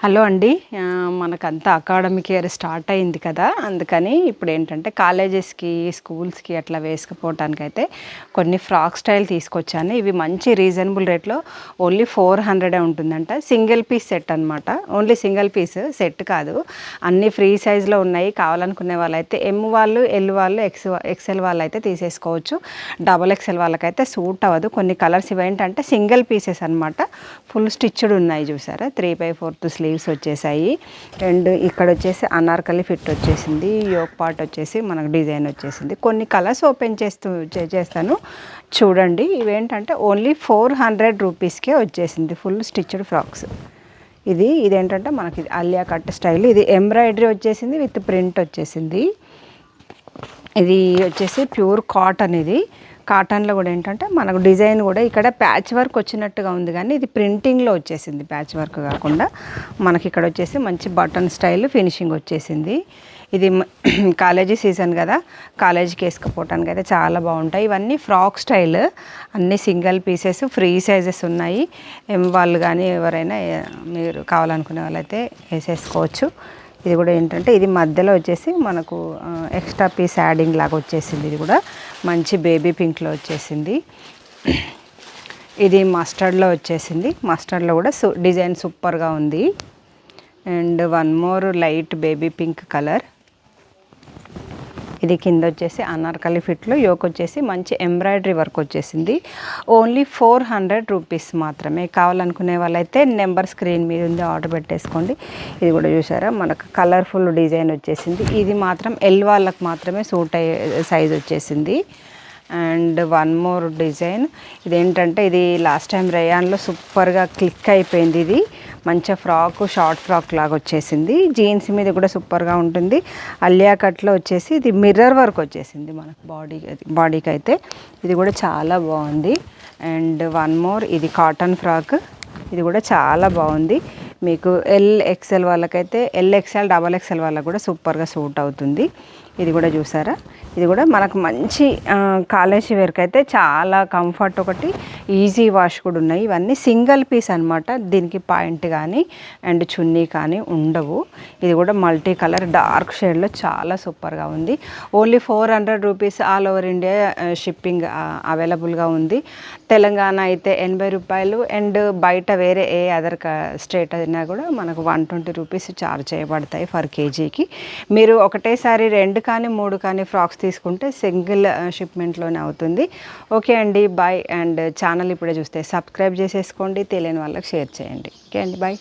Hello అండి. మనకంతా academic year start అయింది కదా, అందుకని ఇప్పుడు ఏంటంటే కాలేజెస్కి స్కూల్స్కి అట్లా వేసుకుపోవటానికి అయితే కొన్ని ఫ్రాక్ స్టైల్ తీసుకొచ్చాను. ఇవి మంచి రీజనబుల్ రేట్లో ఓన్లీ 400 ఉంటుందంట. సింగిల్ పీస్ సెట్ అనమాట. ఓన్లీ సింగిల్ పీస్ సెట్ కాదు, అన్ని ఫ్రీ సైజులో ఉన్నాయి. కావాలనుకునే వాళ్ళైతే ఎమ్ వాళ్ళు, ఎల్ వాళ్ళు, ఎక్సెల్ వాళ్ళు అయితే తీసేసుకోవచ్చు. డబల్ ఎక్సెల్ వాళ్ళకైతే సూట్ అవ్వదు. కొన్ని కలర్స్ ఇవేంటంటే సింగిల్ పీసెస్ అనమాట. ఫుల్ స్టిచ్డ్ ఉన్నాయి చూసారా. 3/4 స్లీవ్స్ వచ్చేసాయి. అండ్ ఇక్కడ వచ్చేసి అనార్కలి ఫిట్ వచ్చేసింది. యోక్ పార్ట్ వచ్చేసి మనకు డిజైన్ వచ్చేసింది. కొన్ని కలర్స్ ఓపెన్ చేస్తాను చూడండి. ఇవేంటంటే ఓన్లీ 400 రూపీస్కే వచ్చేసింది ఫుల్ స్టిచ్డ్ ఫ్రాక్స్. ఇదేంటంటే మనకి అలియా కట్ స్టైల్. ఇది ఎంబ్రాయిడరీ వచ్చేసింది విత్ ప్రింట్ వచ్చేసింది. ఇది వచ్చేసి ప్యూర్ కాటన్. ఇది కాటన్లో కూడా ఏంటంటే మనకు డిజైన్ కూడా ఇక్కడ ప్యాచ్ వర్క్ వచ్చినట్టుగా ఉంది, కానీ ఇది ప్రింటింగ్లో వచ్చేసింది. ప్యాచ్ వర్క్ కాకుండా మనకి ఇక్కడ వచ్చేసి మంచి బటన్ స్టైల్ ఫినిషింగ్ వచ్చేసింది. ఇది కాలేజీ సీజన్ కదా, కాలేజీకి వేసుకుపోవటానికి అయితే చాలా బాగుంటాయి. ఇవన్నీ ఫ్రాక్ స్టైల్, అన్నీ సింగిల్ పీసెస్, ఫ్రీ సైజెస్ ఉన్నాయి. వాళ్ళు కానీ ఎవరైనా మీరు కావాలనుకునే వాళ్ళైతే వేసేసుకోవచ్చు. ఇది కూడా ఏంటంటే ఇది మధ్యలో వచ్చేసి మనకు ఎక్స్ట్రా పీస్ యాడింగ్ లాగా వచ్చేసింది. ఇది కూడా మంచి బేబీ పింక్లో వచ్చేసింది. ఇది మస్టర్డ్లో వచ్చేసింది. మస్టర్డ్లో కూడా డిజైన్ సూపర్గా ఉంది. And one more light baby pink colour. ఇది కింద వచ్చేసి అనార్కలి ఫిట్లో యోక్ వచ్చేసి మంచి ఎంబ్రాయిడరీ వర్క్ వచ్చేసింది. ఓన్లీ 400 రూపీస్ మాత్రమే. కావాలనుకునే వాళ్ళైతే నెంబర్ స్క్రీన్ మీద ఉంది, ఆర్డర్ పెట్టేసుకోండి. ఇది కూడా చూసారా మనకు కలర్ఫుల్ డిజైన్ వచ్చేసింది. ఇది మాత్రం ఎల్ వాళ్ళకి మాత్రమే సూట్ అయ్యే సైజ్ వచ్చేసింది. And one more design. ఇదేంటంటే ఇది లాస్ట్ టైం రేయాన్లో సూపర్గా క్లిక్ అయిపోయింది. ఇది మంచిగా ఫ్రాక్, షార్ట్ ఫ్రాక్ లాగా వచ్చేసింది. జీన్స్ మీద కూడా సూపర్గా ఉంటుంది. అలియా కట్లో వచ్చేసి ఇది మిర్రర్ వర్క్ వచ్చేసింది మనకు బాడీకి అయితే. ఇది కూడా చాలా బాగుంది. అండ్ వన్ మోర్ ఇది కాటన్ ఫ్రాక్. ఇది కూడా చాలా బాగుంది. మీకు ఎల్ ఎక్సెల్ వాళ్ళకైతే ఎల్ ఎక్సెల్, డబల్ ఎక్సెల్ వాళ్ళకి కూడా సూపర్గా సూట్ అవుతుంది. ఇది కూడా చూసారా. ఇది కూడా మనకు మంచి కాలేజీ వేర్కి అయితే చాలా కంఫర్ట్, ఒకటి ఈజీ వాష్ కూడా ఉన్నాయి. ఇవన్నీ సింగిల్ పీస్ అనమాట. దీనికి పాయింట్ కానీ అండ్ చున్నీ కానీ ఉండవు. ఇది కూడా మల్టీ కలర్ డార్క్ షేడ్లో చాలా సూపర్గా ఉంది. Only 400 rupees. All over India shipping అవైలబుల్గా ఉంది. తెలంగాణ అయితే 80 రూపాయలు. అండ్ బయట వేరే ఏ అదర్ స్టేట్ అయినా కూడా మనకు 120 రూపీస్ ఛార్జ్ చేయబడతాయి ఫర్ కేజీకి. మీరు ఒకటేసారి 2 కానీ 3 కానీ ఫ్రాక్స్ తీసుకుంటే సింగిల్ షిప్మెంట్లోనే అవుతుంది. ఓకే అండి, బాయ్. అండ్ ఛానల్ ఇప్పుడే చూస్తే సబ్స్క్రైబ్ చేసేసుకోండి. తెలియని వాళ్ళకి షేర్ చేయండి. ఓకే అండి, బాయ్.